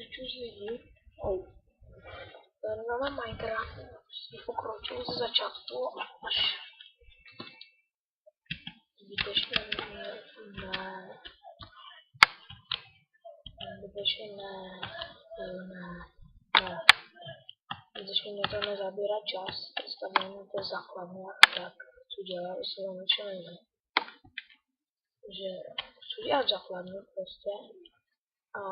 čus lidí. Máme Minecraft, si pokročil ze začátku až zbytečně zbytečně mě to nezabírá čas, představujeme to základně, tak co dělá, se vám ještě nevím. Že chci dělat základně prostě a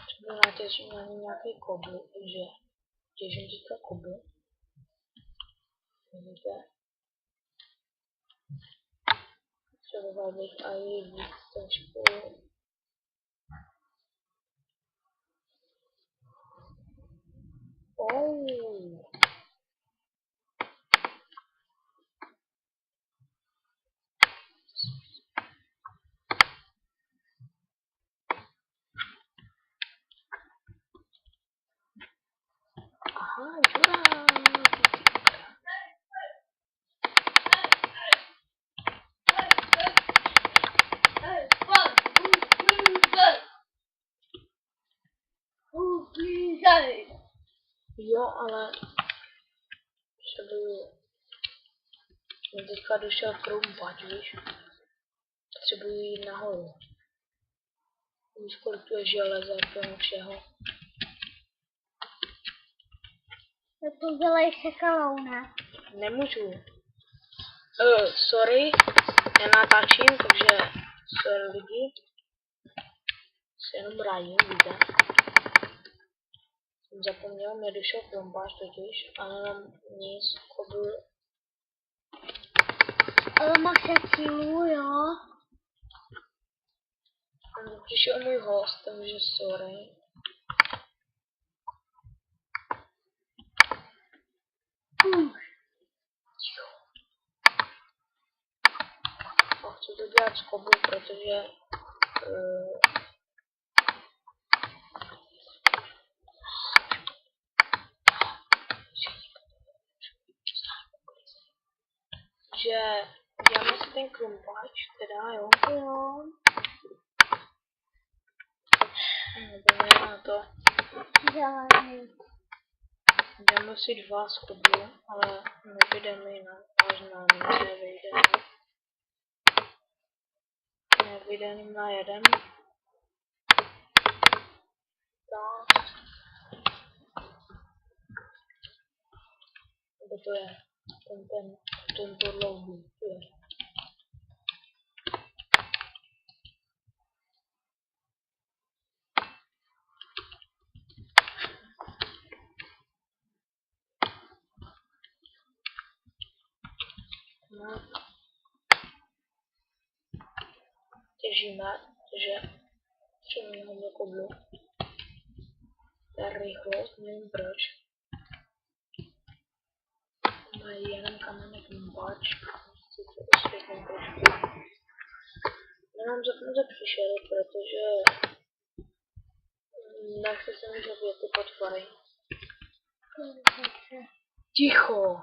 třeba natěším na ně nějaký kobl, takže těžím teďka kobl. Vidíte? Třeba bych i víc trošku. Aha, jura! Jo, ale mě teďka došel krumpač, víš? Potřebuji jít nahoru. Víš, kolik tu je železa, toho všeho. Tak to dělej šekalou, ne? Nemůžu. Sorry, nenatáčím, takže sorry lidi. Se jenom rájím, víte. Jsem zapomněl, mě došel krumpač totiž, ale nám nic, kobl. Ale máš sílu, jo? Přišel můj host, takže sorry. A chci to dělat s koblou, protože že děláme si ten krumpač, teda jo. Jdeme na to. Dáme si 2 z koblu, ale nevyjde mi jinak, možná nevyjde. Nevyjde jenom na jeden. Tak. Nebo to je ten podlouhý, to je. No. Těžíme, takže třeba hodně koblu. To je rychlost, nevím proč. Mají jenom kamenný krumpač. Chci to osvětlit trošku. Nemám zapnout příšery, protože nechci se mi zabít ty potvory. Ticho!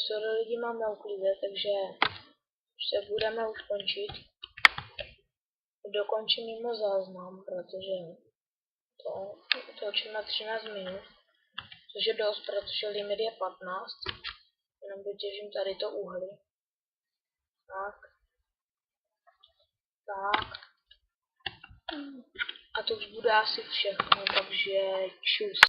Sorry lidi, mám na uklidě, takže se budeme už končit. Dokončím mimo záznam, protože to točím na 13 minut, což je dost, protože limit je 15. Jenom vytěžím tady to uhlí. Tak. A to už bude asi všechno, takže čus.